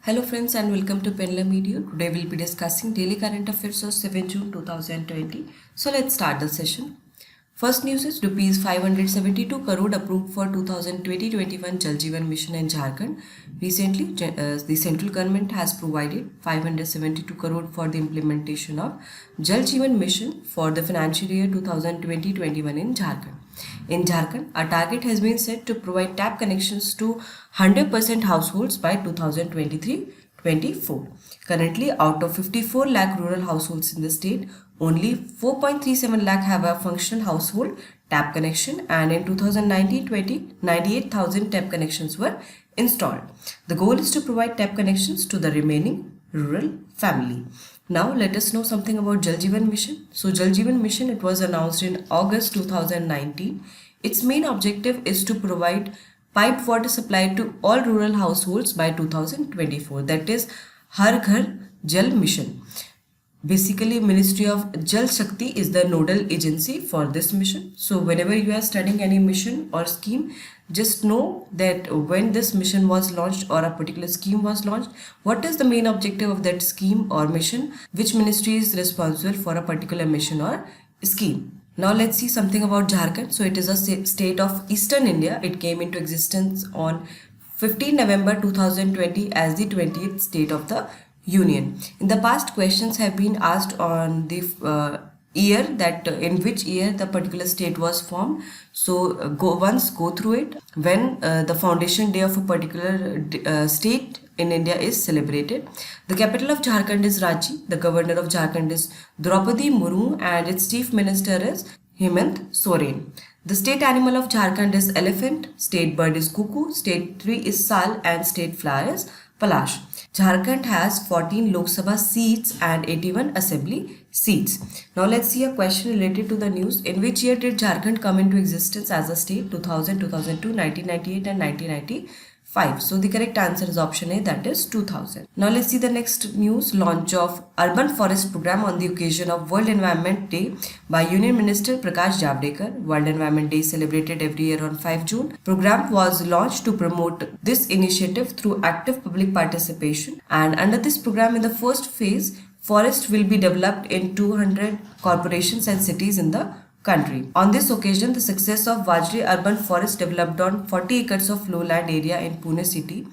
Hello friends and welcome to Penla Media. Today we'll be discussing daily current affairs of 7 June 2020. So let's start the session. First news is rupees 572 crore approved for 2020-21 Jal Jeevan Mission in Jharkhand. Recently, the central government has provided 572 crore for the implementation of Jal Jeevan Mission for the financial year 2020-21 in Jharkhand. In Jharkhand, a target has been set to provide tap connections to 100% households by 2023-24. Currently, out of 54 lakh rural households in the state, only 4.37 lakh have a functional household tap connection, and in 2019-20, 98,000 tap connections were installed. The goal is to provide tap connections to the remaining rural family. Now let us know something about Jal Jeevan Mission. So Jal Jeevan Mission, it was announced in August 2019. Its main objective is to provide piped water supply to all rural households by 2024. That is Har Ghar Jal Mission. Basically, Ministry of Jal Shakti is the nodal agency for this mission. So whenever you are studying any mission or scheme, just know that when this mission was launched or a particular scheme was launched, what is the main objective of that scheme or mission, which ministry is responsible for a particular mission or scheme. Now let's see something about Jharkhand. So it is a state of Eastern India. It came into existence on 15 November 2020 as the 20th state of the Union. In the past, questions have been asked on the year that in which year the particular state was formed. So go through it. When the foundation day of a particular state in India is celebrated. The capital of Jharkhand is Ranchi. The governor of Jharkhand is Draupadi Murmu and its chief minister is Hemant Soren. The state animal of Jharkhand is elephant, state bird is cuckoo, state tree is sal, and state flower is palash. Jharkhand has 14 Lok Sabha seats and 81 assembly seats. Now let's see a question related to the news. In which year did Jharkhand come into existence as a state? 2000, 2002, 1998 and 1995. So the correct answer is option A, that is 2000. Now let's see the next news. Launch of Urban Forest Program on the occasion of World Environment Day by Union Minister Prakash Javadekar. World Environment Day celebrated every year on 5 June. Program was launched to promote this initiative through active public participation, and under this program, in the first phase, forest will be developed in 200 corporations and cities in the country. On this occasion, the success of Vajri Urban Forest developed on 40 acres of lowland area in Pune city,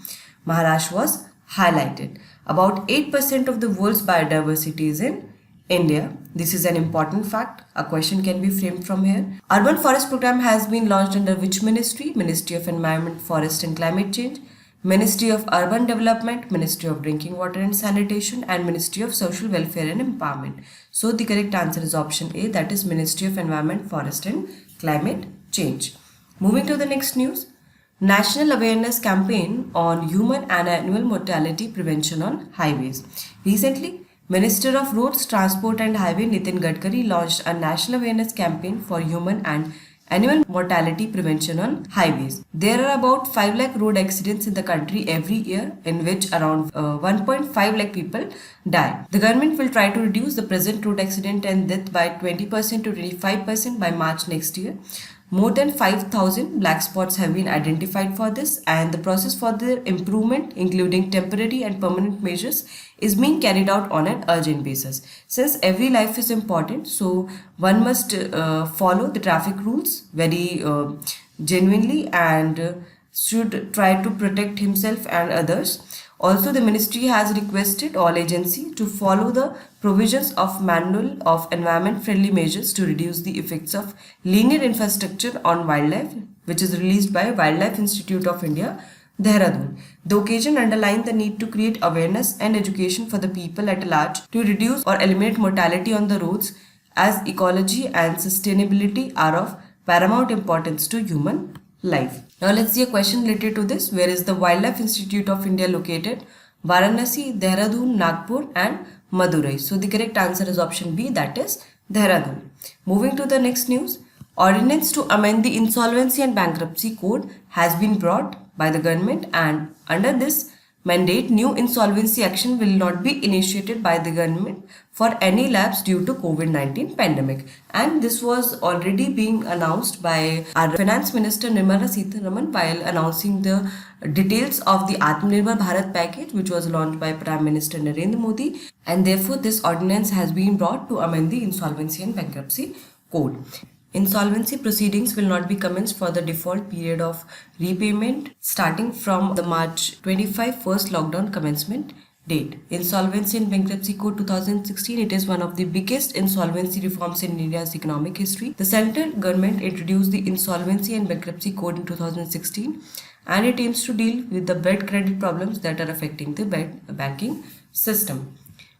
Maharashtra was highlighted. About 8% of the world's biodiversity is in India. This is an important fact. A question can be framed from here. Urban Forest Program has been launched under which ministry? Ministry of Environment, Forest and Climate Change, Ministry of Urban Development, Ministry of Drinking Water and Sanitation, and Ministry of Social Welfare and Empowerment. So the correct answer is option A, that is Ministry of Environment, Forest and Climate Change. Moving to the next news. National Awareness Campaign on Human and Animal Mortality Prevention on Highways. Recently, Minister of Roads, Transport and Highway Nitin Gadkari launched a national awareness campaign for human and animal mortality prevention on highways. There are about 5 lakh road accidents in the country every year, in which around 1.5 lakh people die. The government will try to reduce the present road accident and death by 20% to 25% by March next year. More than 5,000 black spots have been identified for this, and the process for their improvement, including temporary and permanent measures, is being carried out on an urgent basis. Since every life is important, so one must follow the traffic rules very genuinely and should try to protect himself and others. Also, the ministry has requested all agencies to follow the provisions of Manual of Environment-Friendly Measures to reduce the effects of linear infrastructure on wildlife, which is released by Wildlife Institute of India, Dehradun. The occasion underlined the need to create awareness and education for the people at large to reduce or eliminate mortality on the roads, as ecology and sustainability are of paramount importance to human life. Now let's see a question related to this. Where is the Wildlife Institute of India located? Varanasi, Dehradun, Nagpur and Madurai. So the correct answer is option B, that is Dehradun. Moving to the next news. Ordinance to amend the Insolvency and Bankruptcy Code has been brought by the government, and under this, mandate, new insolvency action will not be initiated by the government for any lapse due to COVID-19 pandemic. And this was already being announced by our Finance Minister Nirmala Sitharaman while announcing the details of the Atmanirbhar Bharat package, which was launched by Prime Minister Narendra Modi. And therefore, this ordinance has been brought to amend the Insolvency and Bankruptcy Code. Insolvency proceedings will not be commenced for the default period of repayment starting from the March 25 first lockdown commencement date. Insolvency and Bankruptcy Code 2016, it is one of the biggest insolvency reforms in India's economic history. The central government introduced the Insolvency and Bankruptcy Code in 2016, and it aims to deal with the bad credit problems that are affecting the banking system.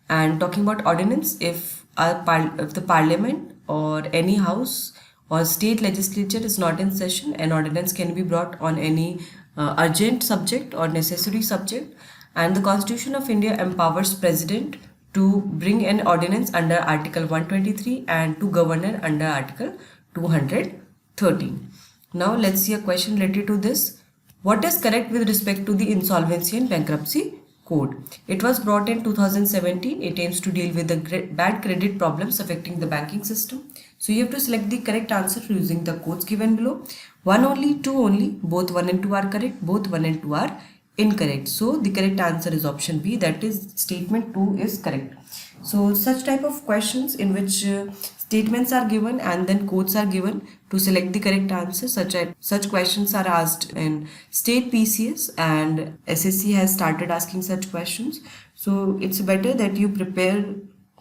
And talking about ordinance, if the parliament or any house or state legislature is not in session, an ordinance can be brought on any urgent subject or necessary subject, and the Constitution of India empowers President to bring an ordinance under Article 123 and to Governor under Article 213. Now let's see a question related to this. What is correct with respect to the Insolvency and Bankruptcy Code? It was brought in 2017. It aims to deal with the bad credit problems affecting the banking system. So you have to select the correct answer using the codes given below. 1 only, 2 only, both 1 and 2 are correct, both 1 and 2 are incorrect. So the correct answer is option B, that is statement 2 is correct. So such type of questions in which statements are given and then codes are given to select the correct answer, such questions are asked in state PCS, and SSC has started asking such questions. So it's better that you prepare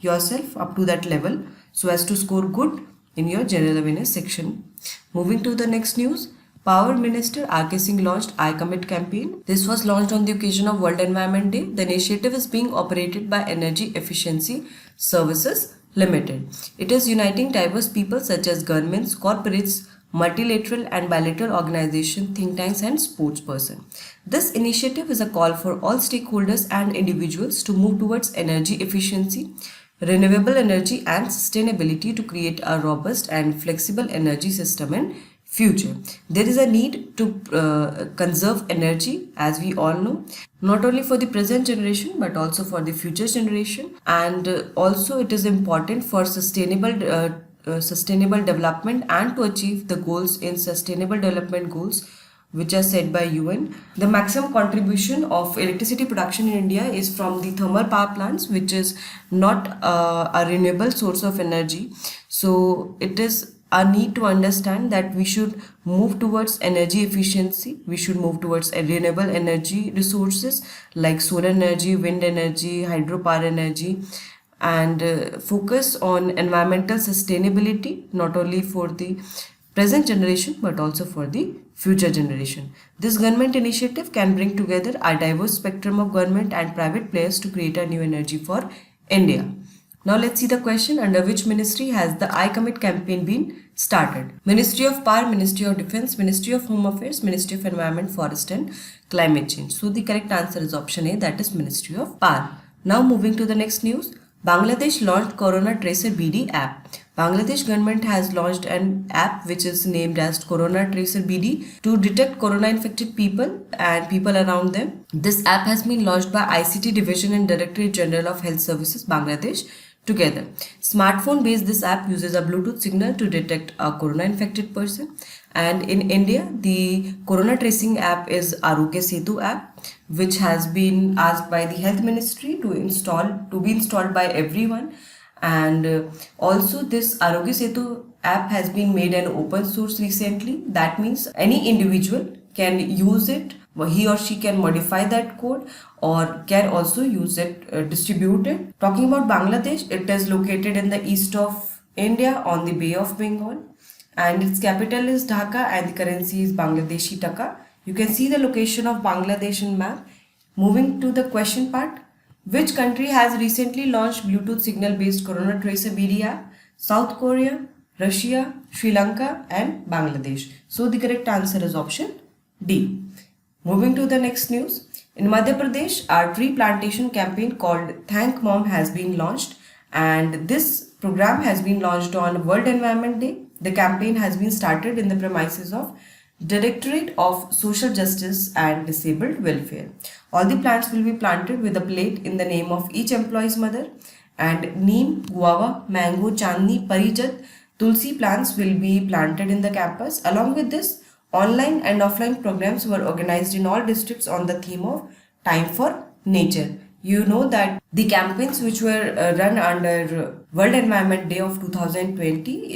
yourself up to that level so as to score good in your general awareness section. Moving to the next news. Power Minister R.K. Singh launched I Commit campaign. This was launched on the occasion of World Environment Day. The initiative is being operated by Energy Efficiency Services Limited. It is uniting diverse people such as governments, corporates, multilateral and bilateral organizations, think tanks and sports person. This initiative is a call for all stakeholders and individuals to move towards energy efficiency, renewable energy and sustainability to create a robust and flexible energy system in future. There is a need to conserve energy, as we all know, not only for the present generation but also for the future generation, and also it is important for sustainable development and to achieve the goals in sustainable development goals which are set by UN. The maximum contribution of electricity production in India is from the thermal power plants, which is not a renewable source of energy. So it is a need to understand that we should move towards energy efficiency. We should move towards renewable energy resources like solar energy, wind energy, hydropower energy, and focus on environmental sustainability not only for the present generation but also for the future generation. This government initiative can bring together a diverse spectrum of government and private players to create a new energy for India. Now let's see the question: under which ministry has the I Commit campaign been started? Ministry of Power, Ministry of Defense, Ministry of Home Affairs, Ministry of Environment, Forest and Climate Change. So the correct answer is option A, that is Ministry of Power. Now moving to the next news. Bangladesh launched Corona Tracer BD app. Bangladesh government has launched an app which is named as Corona Tracer BD to detect corona infected people and people around them. This app has been launched by ICT Division and Directorate General of Health Services Bangladesh together. Smartphone based this app uses a Bluetooth signal to detect a corona infected person, and in India the corona tracing app is Arogya Setu app, which has been asked by the health ministry to be installed by everyone. And also this Arogya Setu app has been made an open source recently. That means any individual can use it, he or she can modify that code or can also use it, distribute it. Talking about Bangladesh, it is located in the east of India on the Bay of Bengal, and its capital is Dhaka and the currency is Bangladeshi Taka. You can see the location of Bangladesh in map. Moving to the question part, which country has recently launched Bluetooth signal based Corona Tracer BD app? South Korea, Russia, Sri Lanka and Bangladesh. So the correct answer is option D. Moving to the next news. In Madhya Pradesh, a tree plantation campaign called Thank Mom has been launched, and this program has been launched on World Environment Day. The campaign has been started in the premises of Directorate of Social Justice and Disabled Welfare. All the plants will be planted with a plate in the name of each employee's mother, and neem, guava, mango, chandni, parijat, tulsi plants will be planted in the campus. Along with this, online and offline programs were organized in all districts on the theme of Time for Nature. You know that the campaigns which were run under World Environment Day of 2020,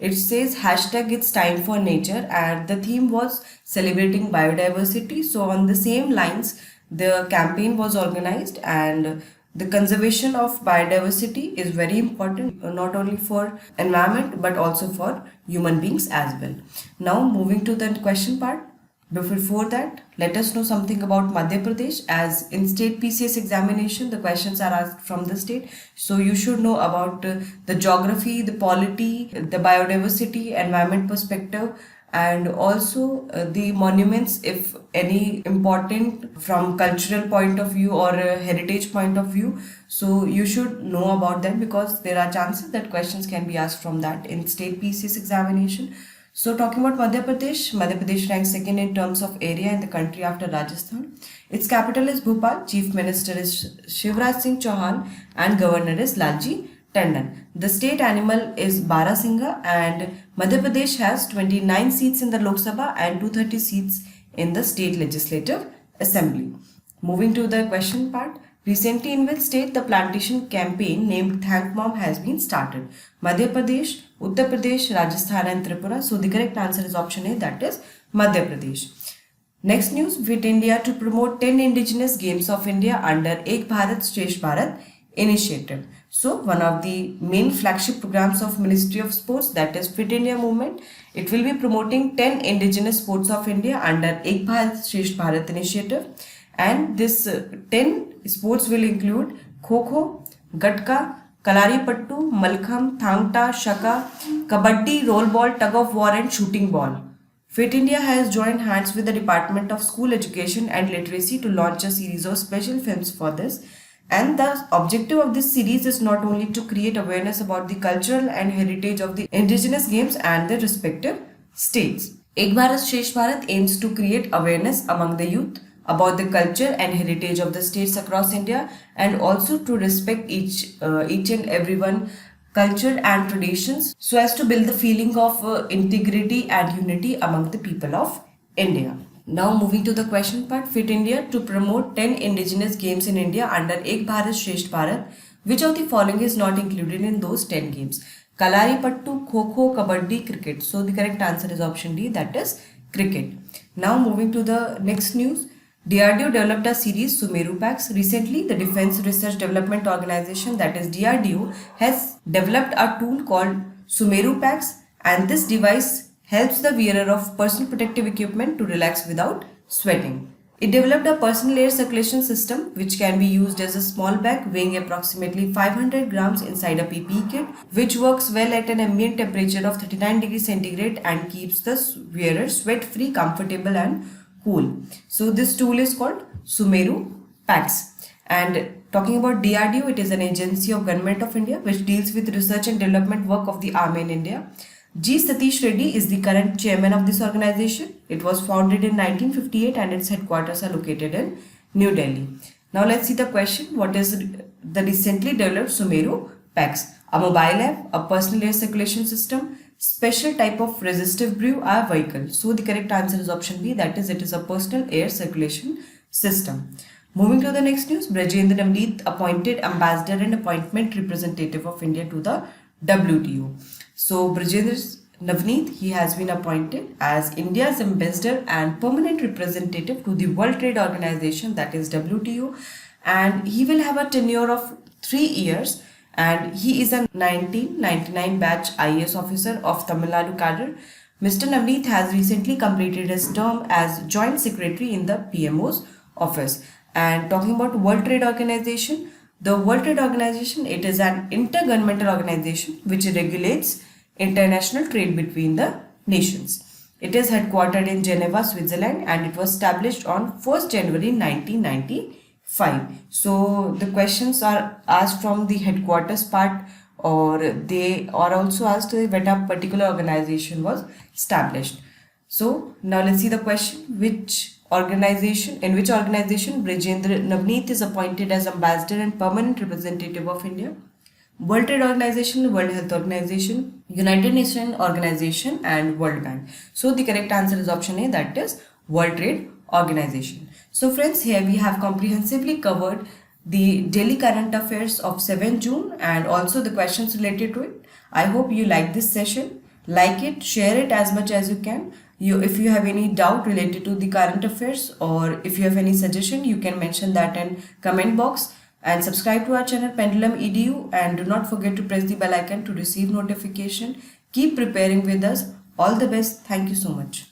it says hashtag it's time for nature, and the theme was celebrating biodiversity. So on the same lines, the campaign was organized, and the conservation of biodiversity is very important, not only for environment but also for human beings as well. Now moving to the question part. Before that, let us know something about Madhya Pradesh, as in state PCS examination, the questions are asked from the state. So you should know about the geography, the polity, the biodiversity, environment perspective, and also the monuments, if any important from cultural point of view or a heritage point of view. So you should know about them, because there are chances that questions can be asked from that in state PCS examination. So talking about Madhya Pradesh ranks second in terms of area in the country after Rajasthan. Its capital is Bhopal, Chief Minister is Shivraj Singh Chauhan, and Governor is Lalji Tandon. The state animal is Barasingha, and Madhya Pradesh has 29 seats in the Lok Sabha and 230 seats in the State Legislative Assembly. Moving to the question part. Recently, in which state the plantation campaign named Thank Mom has been started? Madhya Pradesh, Uttar Pradesh, Rajasthan and Tripura. So the correct answer is option A, that is Madhya Pradesh. Next news, Fit India to promote 10 indigenous games of India under Ek Bharat Shresth Bharat initiative. So one of the main flagship programs of Ministry of Sports, that is Fit India movement, it will be promoting 10 indigenous sports of India under Ek Bharat Shresth Bharat initiative. And this 10 sports will include Kho-Kho, Gatka, Kalari Pattu, Malkham, Thangta, Shaka, Kabaddi, Roll Ball, Tug of War and Shooting Ball. Fit India has joined hands with the Department of School Education and Literacy to launch a series of special films for this. And the objective of this series is not only to create awareness about the cultural and heritage of the indigenous games and their respective states. Ek Bharat Shresth Bharat aims to create awareness among the youth about the culture and heritage of the states across India, and also to respect each and everyone culture and traditions, so as to build the feeling of integrity and unity among the people of India. Now moving to the question part. Fit India to promote 10 indigenous games in India under Ek Bharat Shresth Bharat. Which of the following is not included in those 10 games? Kalari Pattu, Kho-Kho, Kabaddi, Cricket. So the correct answer is option D, that is cricket. Now moving to the next news. DRDO developed a series Sumeru packs. Recently, the Defense Research Development Organization, that is DRDO, has developed a tool called Sumeru packs, and this device helps the wearer of personal protective equipment to relax without sweating. It developed a personal air circulation system which can be used as a small bag weighing approximately 500 grams inside a PPE kit, which works well at an ambient temperature of 39 degrees centigrade and keeps the wearer sweat-free, comfortable and cool. So this tool is called Sumeru packs. And talking about DRDO, it is an agency of Government of India which deals with research and development work of the Army in India. G. Satish Reddy is the current chairman of this organization. It was founded in 1958 and its headquarters are located in New Delhi. Now let's see the question. What is the recently developed Sumeru packs? A mobile app, a personal air circulation system, special type of resistive brew, or vehicle. So the correct answer is option B, that is it is a personal air circulation system. Moving to the next news, Brajendra Navneet appointed ambassador and appointment representative of India to the WTO. So Brajendra Navneet, he has been appointed as India's ambassador and permanent representative to the World Trade Organization, that is WTO, and he will have a tenure of 3 years. And he is a 1999 batch IAS officer of Tamil Nadu cadre. Mr. Navneet has recently completed his term as Joint Secretary in the PMO's office. And talking about World Trade Organization, the World Trade Organization, it is an intergovernmental organization which regulates international trade between the nations. It is headquartered in Geneva, Switzerland, and it was established on 1st January 1995. So the questions are asked from the headquarters part, or they are also asked when a particular organization was established. So now let's see the question. In which organization Brajendra Navneet is appointed as ambassador and permanent representative of India? World Trade Organization, World Health Organization, United Nations Organization, and World Bank. So the correct answer is option A, that is World Trade Organization. So friends, here we have comprehensively covered the daily current affairs of 7 June and also the questions related to it. I hope you like this session. Like it, share it as much as you can. If you have any doubt related to the current affairs or if you have any suggestion, you can mention that in comment box. And subscribe to our channel Pendulum EDU, and do not forget to press the bell icon to receive notification. Keep preparing with us. All the best. Thank you so much.